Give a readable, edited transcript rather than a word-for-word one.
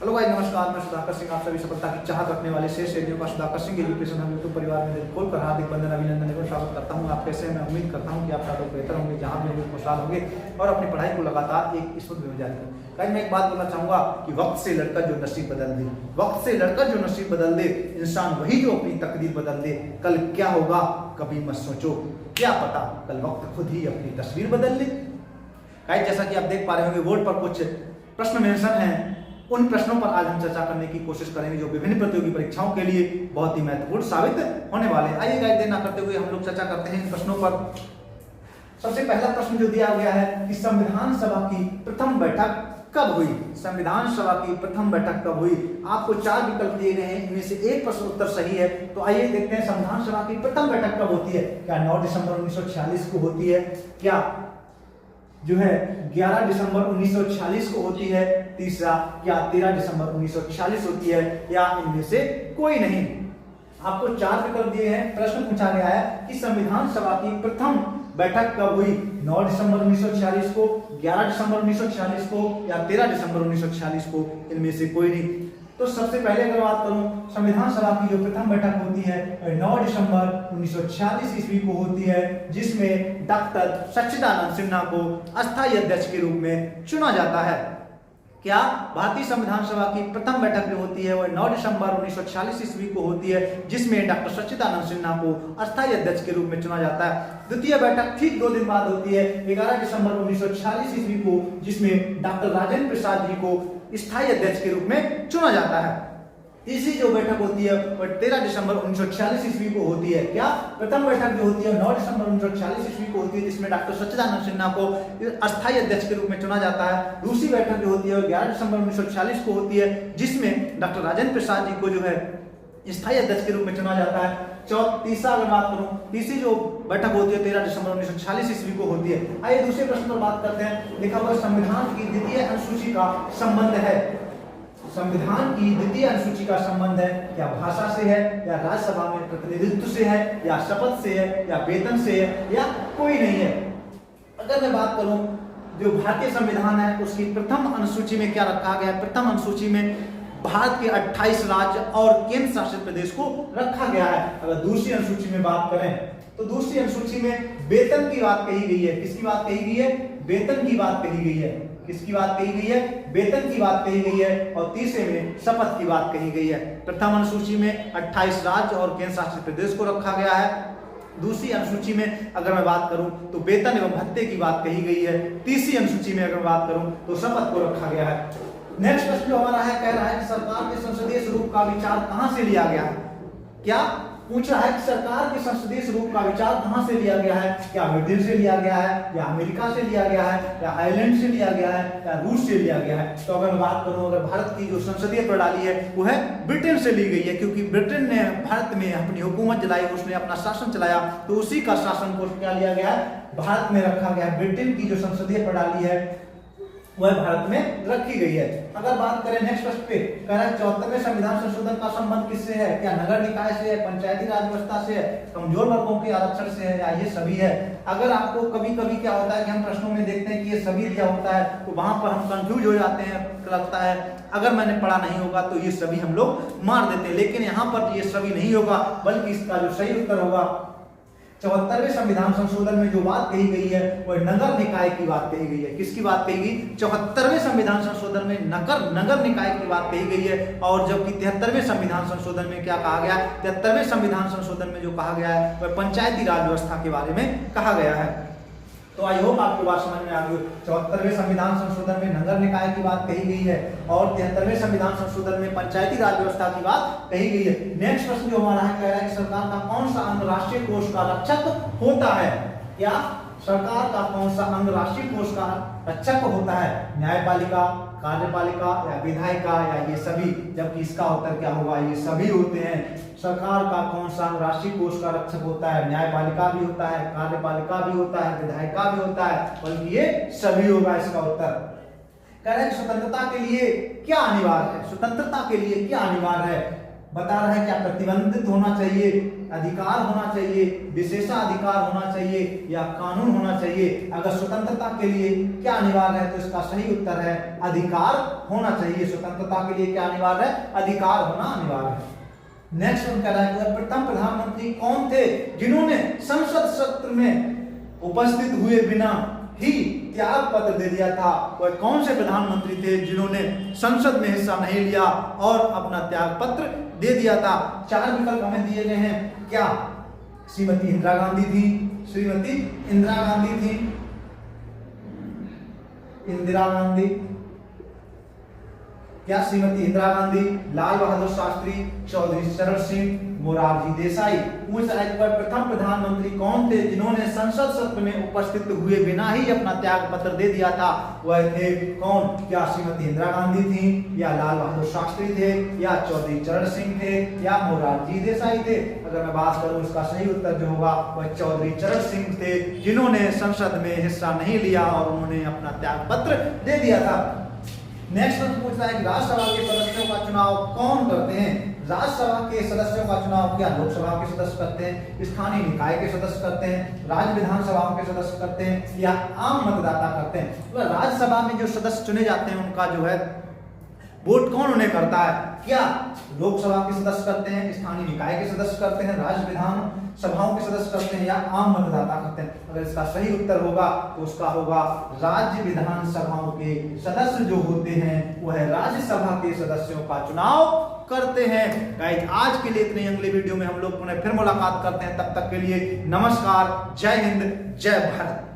Hello भाई, नमस्कार। मैं सुधाकर सिंह, आप सभी सफलता की चाहत रखने वाले शेष रेडियो का सुधाकर सिंह एजुकेशन हम यूट्यूब परिवार में दिल खोलकर हार्दिक वंदन अभिनंदन एवं स्वागत करता हूं। आप कैसे हैं? मैं उम्मीद करता हूं कि आप सब लोग बेहतर होंगे, जहां भी होंगे खुशहाल होंगे और अपनी पढ़ाई को लगातार एक स्मूथ वे में जारी करें। गाइस, मैं एक बात बोलना चाहूंगा कि वक्त से लड़का जो नसीब बदल दे, वक्त से लड़का जो नसीब बदल दे, इंसान वही जो अपनी तकदीर बदल दे। कल क्या होगा कभी मत सोचो, क्या पता कल वक्त खुद ही अपनी तस्वीर बदल ले। गाइस, जैसा कि आप देख पा रहे होंगे बोर्ड पर कुछ प्रश्न मेंशन हैं। उन प्रश्नों पर आज हम चर्चा करने की कोशिश करेंगे जो विभिन्न प्रतियोगी परीक्षाओं के लिए बहुत ही महत्वपूर्ण साबित होने वाले हैं। आइए गाइस, देर ना करते हुए हम लोग चर्चा करते हैं इन प्रश्नों पर। सबसे पहला प्रश्न जो दिया गया है कि संविधान सभा की प्रथम बैठक कब हुई? संविधान सभा की प्रथम बैठक कब हुई? आपको 4 विकल्प दिए गए हैं, इनमें से एक प्रश्न उत्तर सही है। तो आइए देखते हैं संविधान सभा की प्रथम बैठक कब होती है। क्या 9 दिसंबर 1946 को होती है? क्या जो है 11 दिसंबर 1946 को होती है? तीसरा, क्या 13 दिसंबर 1946 होती है, या इनमें से कोई नहीं? आपको 4 विकल्प दिए हैं। प्रश्न पूछा गया है कि संविधान सभा की प्रथम बैठक कब हुई? 9 दिसंबर 1946 को, 11 दिसंबर 1946 को, या 13 दिसंबर 1946 को, इनमें से कोई नहीं। तो सबसे पहले अगर बात करूं, संविधान सभा की जो प्रथम बैठक होती है 9 दिसंबर 1946 ईस्वी को होती है, जिसमें डॉक्टर सच्चिदानंद सिन्हा को अस्थायी अध्यक्ष के रूप में चुना जाता है। क्या भारतीय संविधान सभा की प्रथम बैठक जो होती है वह 9 दिसंबर 1946 ईस्वी को होती है, जिसमें डॉक्टर सच्चिदानंद सिन्हा को अस्थायी अध्यक्ष के रूप में चुना जाता है। द्वितीय बैठक ठीक 2 दिन बाद होती है 11 दिसंबर 1946 ईस्वी को, जिसमें डॉक्टर राजेंद्र प्रसाद जी को स्थायी अध्यक्ष के रूप में चुना जाता है। तीसरी जो बैठक होती है वह 13 दिसंबर 1946 ईस्वी को होती है। क्या प्रथम बैठक जो होती है 9 दिसंबर 1946 ईस्वी को होती है, जिसमें डॉक्टर सच्चिदानंद सिन्हा को अस्थायी अध्यक्ष के रूप में चुना जाता है। दूसरी बैठक जो होती है 11 दिसंबर 1946 को होती है, जिसमें डॉक्टर राजेंद्र प्रसाद जी को जो है स्थायी अध्यक्ष के रूप में चुना जाता है। तीसरा अगर बात करूं, तीसरी जो बैठक होती है 13 दिसंबर 1946 ईस्वी को होती है। आइए दूसरे प्रश्न पर बात करते हैं। लिखा हुआ संविधान की द्वितीय अनुसूची का संबंध है। संविधान की द्वितीय अनुसूची का संबंध है, क्या भाषा से है, या राज्यसभा में प्रतिनिधित्व से है, या शपथ से है, या वेतन से है, या कोई नहीं है? अगर मैं बात करूं, जो भारतीय संविधान है उसकी प्रथम अनुसूची में क्या रखा गया है? प्रथम अनुसूची में भारत के 28 राज्य और केंद्र शासित प्रदेश को रखा गया है। अगर दूसरी अनुसूची में बात करें तो दूसरी अनुसूची में वेतन की बात कही गई है। किसकी बात कही गई है? वेतन की बात कही गई है। किसकी बात कही गई है? वेतन की बात कही गई है। और तीसरे में शपथ की बात कही गई है। प्रथम अनुसूची में 28 राज्य और केंद्र शासित प्रदेश को रखा गया है। दूसरी अनुसूची में अगर मैं बात करूं तो वेतन एवं भत्ते की बात कही गई है। तीसरी अनुसूची में अगर मैं बात करूं तो शपथ को रखा गया है। नेक्स्ट प्रश्न जो हमारा है, कह रहा है कि सरकार के संसदीय स्वरूप का विचार कहां से लिया गया है? क्या पूछ रहा है कि सरकार के संसदीय स्वरूप का विचार कहां से लिया गया है? क्या ब्रिटेन से लिया गया है, या अमेरिका से लिया गया है, या आयरलैंड से लिया गया है, या रूस से लिया गया है? तो अगर मैं बात करूं, अगर भारत की जो संसदीय प्रणाली है वो है ब्रिटेन से ली गई है, क्योंकि ब्रिटेन ने भारत में अपनी हुकूमत चलाई, उसने अपना शासन चलाया, तो उसी का शासन को क्या लिया गया है? भारत में रखा गया है। ब्रिटेन की जो संसदीय प्रणाली है वह भारत में रखी गई है। अगर बात करें नेक्स्ट प्रश्न पे, कह रहा है 74वें संविधान संशोधन का संबंध किससे है? क्या नगर निकाय से है, पंचायती राज व्यवस्था से है, कमजोर वर्गों के आरक्षण से है, या ये सभी है? अगर आपको कभी कभी क्या होता है कि हम प्रश्नों में देखते हैं कि ये सभी दिया होता है, तो वहां पर हम कंफ्यूज हो जाते हैं, लगता है अगर मैंने पढ़ा नहीं होगा तो ये सभी हम लोग मार देते हैं। लेकिन यहाँ पर ये सभी नहीं होगा, बल्कि इसका जो सही उत्तर होगा 74वें संविधान संशोधन में जो बात कही गई है वह नगर निकाय की बात कही गई है। किसकी बात कही गई? 74वें संविधान संशोधन में नगर निकाय की बात कही गई है। और जबकि 73वें संविधान संशोधन में क्या कहा गया? 73वें संविधान संशोधन में जो कहा गया है वह पंचायती राज व्यवस्था के बारे में कहा गया है। तो आई होप आपको बात समझ में आ गई। 74वें संविधान संशोधन में नगर निकाय की बात कही गई है, और 73वें संविधान संशोधन में पंचायती राज व्यवस्था की बात कही गई है। नेक्स्ट प्रश्न जो हमारा है, कह रहा है कि सरकार का कौन सा अंग राष्ट्रीय कोष का रक्षक होता है? क्या सरकार का कौन सा अंग राष्ट्रीय कोष का रक्षक होता है? न्यायपालिका, कार्यपालिका, या विधायिका, या ये सभी? जबकि इसका उत्तर क्या होगा? ये सभी होते हैं। सरकार का कौन सा राष्ट्रीय कोष का रक्षक होता है? न्यायपालिका भी होता है, कार्यपालिका भी होता है, विधायिका भी होता है, बल्कि ये सभी होगा इसका उत्तर। कह रहे हैं स्वतंत्रता के लिए क्या अनिवार्य है? स्वतंत्रता के लिए क्या अनिवार्य है? बता रहा है क्या प्रतिबंधित होना चाहिए, अधिकार होना चाहिए, विशेषाधिकार होना चाहिए या कानून होना चाहिए। अगर स्वतंत्रता के लिए क्या अनिवार्य है तो इसका सही उत्तर है अधिकार होना चाहिए। स्वतंत्रता के लिए क्या अनिवार्य है, अधिकार होना अनिवार्य है। नेक्स्ट हम कह रहा है प्रथम प्रधानमंत्री कौन थे जिन्होंने संसद सत्र में उपस्थित हुए बिना ही त्याग पत्र दे दिया था। वह कौन से प्रधानमंत्री थे जिन्होंने संसद में हिस्सा नहीं लिया और अपना त्याग पत्र दे दिया था। 4 विकल्प हमें दिए गए हैं। क्या श्रीमती इंदिरा गांधी थी, श्रीमती इंदिरा गांधी थी, इंदिरा गांधी, क्या श्रीमती इंदिरा गांधी, लाल बहादुर शास्त्री, चौधरी चरण सिंह, मोरारजी देसाई। पूछ रहा है प्रथम प्रधानमंत्री कौन थे जिन्होंने संसद सत्र में उपस्थित हुए बिना ही अपना त्याग पत्र दे दिया था। वह थे कौन, क्या श्रीमती इंदिरा गांधी थी या लाल बहादुर शास्त्री थे या चौधरी चरण सिंह थे या मोरारजी देसाई थे। अगर मैं बात करूं इसका सही उत्तर जो होगा वह चौधरी चरण सिंह थे जिन्होंने संसद में हिस्सा नहीं लिया और उन्होंने अपना त्याग पत्र दे दिया था। नेक्स्ट प्रश्न पूछता है कि राज्यसभा के सदस्यों का चुनाव कौन करते हैं। राज्यसभा के सदस्यों का चुनाव क्या लोकसभा के सदस्य करते हैं, स्थानीय निकाय के सदस्य करते हैं, राज्य विधानसभाओं के सदस्य करते हैं या आम मतदाता करते हैं। तो राज्यसभा में जो सदस्य चुने जाते हैं उनका जो है वोट कौन उन्हें करता है। क्या लोकसभा के सदस्य करते हैं, स्थानीय निकाय के सदस्य करते हैं, राज्य विधान सभाओं के सदस्य करते हैं या आम मतदाता करते हैं। अगर इसका सही उत्तर होगा तो उसका होगा राज्य विधानसभाओं के सदस्य जो होते हैं वह राज्यसभा के सदस्यों का चुनाव करते हैं। गाइस आज के लिए इतने, अगले वीडियो में हम लोग पुनः फिर मुलाकात करते हैं। तब तक के लिए नमस्कार, जय हिंद, जय भारत।